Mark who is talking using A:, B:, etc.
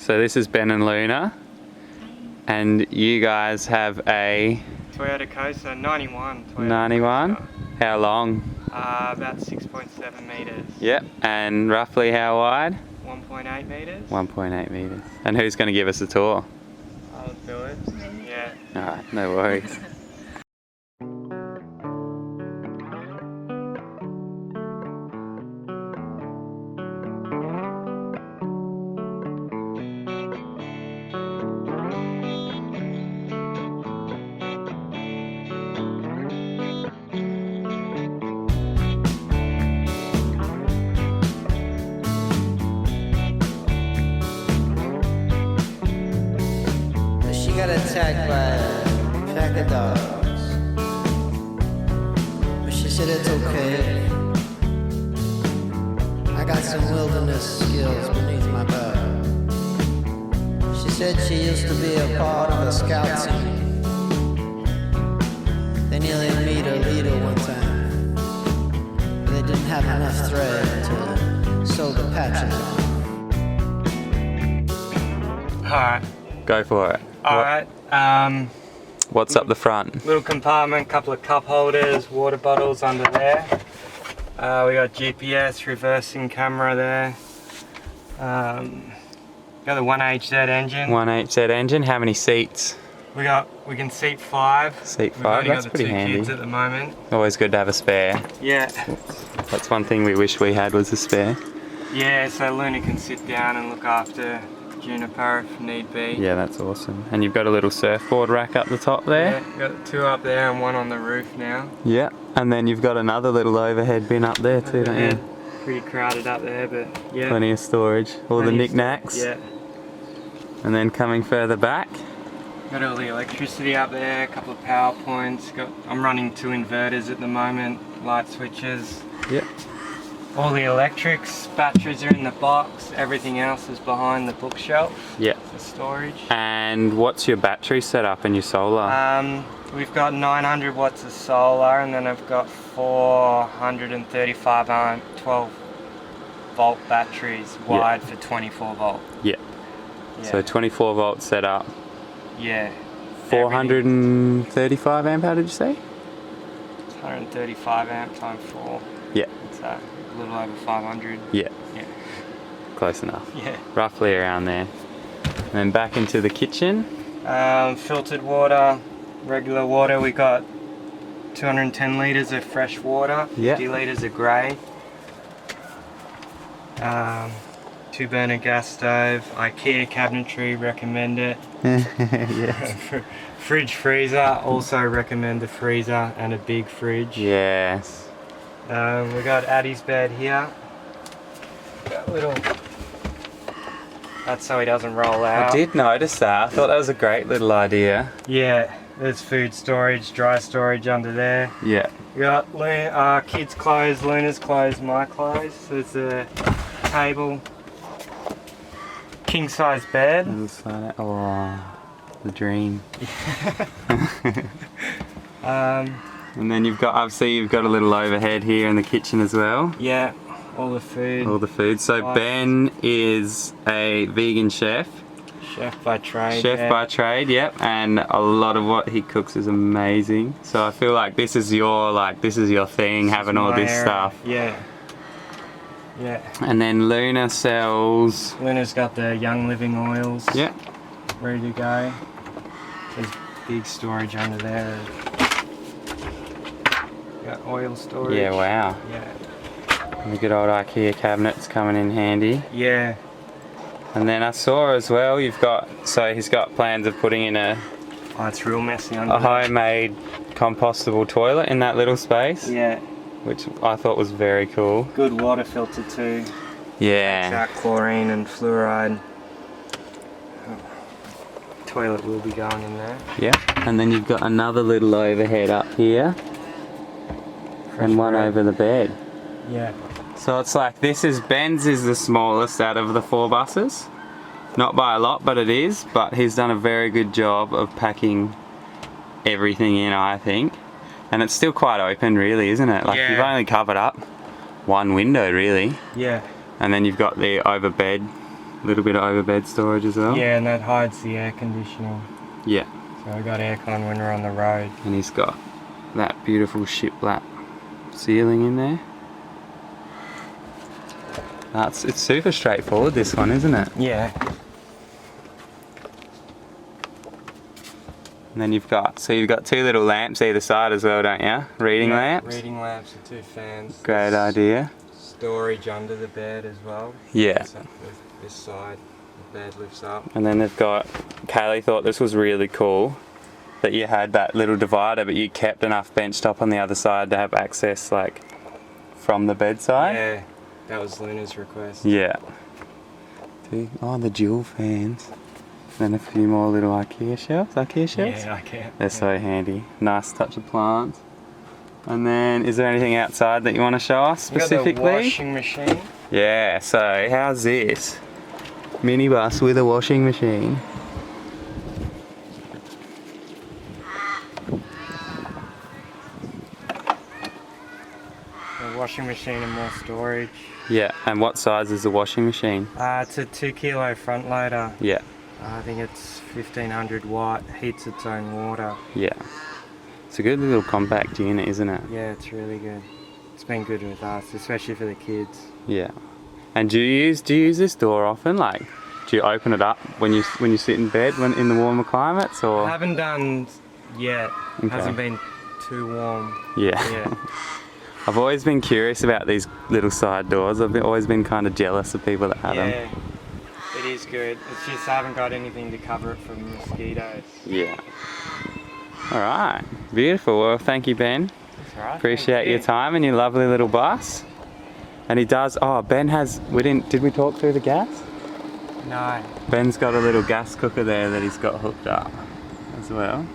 A: So this is Ben and Luna, and you guys have a
B: Toyota Coaster 91. Toyota
A: 91.
B: Coaster.
A: How long?
B: About 6.7 metres.
A: Yep. And roughly how wide?
B: 1.8 metres.
A: 1.8 metres. And who's going to give us a tour?
B: I'll do it. Yeah.
A: Alright, no worries.
C: She got attacked by a pack of dogs, but she said it's okay. I got some wilderness skills beneath my belt. She said she used to be a part of a scout team. They nearly meet her leader one time, but they didn't have enough thread to sew the patches on.
B: Alright.
A: Go for it.
B: Alright.
A: What's up the front?
B: Little compartment, couple of cup holders, water bottles under there. We got GPS, reversing camera there. Got the 1HZ engine.
A: 1HZ engine. How many seats?
B: We can seat 5.
A: Seat
B: We've
A: 5.
B: only
A: That's
B: got the
A: pretty
B: 2
A: handy.
B: kids at the moment.
A: Always good to have a spare.
B: Yeah.
A: That's one thing we wish we had, was a spare.
B: Yeah, so Luna can sit down and look after Juniper if need be.
A: Yeah, that's awesome. And you've got a little surfboard rack up the top there.
B: Yeah, got 2 up there and 1 on the roof now.
A: Yeah, and then you've got another little overhead bin up there too, don't you?
B: Pretty crowded up there, but yeah.
A: Plenty of storage. All the
B: Plenty of
A: knickknacks.
B: Yeah.
A: And then coming further back.
B: Got all the electricity up there, a couple of power points. I'm running 2 inverters at the moment, light switches.
A: Yep.
B: All the electrics, batteries are in the box, everything else is behind the bookshelf.
A: Yep.
B: For storage.
A: And what's your battery setup and your solar?
B: We've got 900 watts of solar, and then I've got 435 amp 12 volt batteries wired for 24 volt.
A: Yep.
B: Yeah.
A: So 24 volt setup.
B: Yeah.
A: 435 amp, how did you say?
B: 135 amp times 4.
A: Yeah.
B: So a little over 500.
A: Yeah.
B: Yeah.
A: Close enough.
B: Yeah.
A: Roughly around there. And then back into the kitchen.
B: Filtered water, regular water. We got 210 litres of fresh water, 50 litres of grey. 2-burner gas stove, IKEA cabinetry, recommend it.
A: Yes.
B: Fridge freezer, also recommend the freezer and a big fridge.
A: Yes.
B: We got Addie's bed here. Got a little. That's so he doesn't roll out.
A: I did notice that. I thought that was a great little idea.
B: Yeah, there's food storage, dry storage under there.
A: Yeah.
B: We got kids' clothes, Luna's clothes, my clothes. So there's a table, king size bed.
A: Oh, the dream. And then you've got, obviously you've got a little overhead here in the kitchen as well.
B: Yeah, all the food.
A: All the food. So Ben is a vegan chef.
B: Chef by trade.
A: Chef by trade, yep. And a lot of what he cooks is amazing. So I feel like this is your thing, having all this stuff.
B: Yeah. Yeah.
A: And then Luna sells.
B: Luna's got the Young Living oils.
A: Yep.
B: Ready to go. There's big storage under there. Got oil storage.
A: Yeah, wow.
B: Yeah.
A: And the good old IKEA cabinets coming in handy.
B: Yeah.
A: And then I saw as well, he's got plans of putting in a
B: Oh, it's real messy under
A: a
B: there.
A: homemade compostable toilet in that little space.
B: Yeah.
A: Which I thought was very cool.
B: Good water filter too.
A: Yeah.
B: Without chlorine and fluoride. Toilet will be going in there.
A: Yeah. And then you've got another little overhead up here. And one over the bed.
B: Yeah.
A: So it's like Ben's is the smallest out of the 4 buses. Not by a lot, but it is. But he's done a very good job of packing everything in, I think. And it's still quite open really, isn't it? Like you've only covered up one window really.
B: Yeah.
A: And then you've got the over bed A little bit of overbed storage as well.
B: Yeah, and that hides the air conditioning.
A: Yeah.
B: So we got aircon when we're on the road.
A: And he's got that beautiful shiplap ceiling in there. It's super straightforward, this one, isn't it?
B: Yeah.
A: And then you've got two little lamps either side as well, don't you? Reading lamps.
B: Reading lamps and 2 fans.
A: Great idea.
B: Storage under the bed as well.
A: Yeah.
B: So this side, the bed lifts up.
A: And then they've got, Kaylee thought this was really cool, that you had that little divider, but you kept enough bench top on the other side to have access like from the bedside.
B: Yeah, that was Luna's request.
A: Yeah. Oh, the dual fans. Then a few more little IKEA shelves.
B: Yeah, I can.
A: They're so handy. Nice touch of plants. And then, is there anything outside that you want to show us specifically?
B: We got the washing machine.
A: Yeah, so how's this? Minibus with a washing machine.
B: A washing machine and more storage.
A: Yeah, and what size is the washing machine?
B: It's a 2 kilo front loader.
A: Yeah.
B: I think it's 1500 watt, heats its own water.
A: Yeah. It's a good little compact unit, isn't it?
B: Yeah, it's really good. It's been good with us, especially for the kids.
A: Yeah. And do you use this door often? Like, do you open it up when you sit in bed when in the warmer climates, or?
B: I haven't done yet.
A: Okay.
B: Hasn't been too warm.
A: Yeah.
B: Yeah.
A: I've always been curious about these little side doors. Always been kind of jealous of people that have them.
B: Yeah. It is good. It's just I haven't got anything to cover it from mosquitoes.
A: Yeah. All right. Beautiful. Well, thank you, Ben.
B: That's all right.
A: Appreciate your time and your lovely little bus. And he does. Oh, Ben has. Did we talk through the gas?
B: No.
A: Ben's got a little gas cooker there that he's got hooked up as well.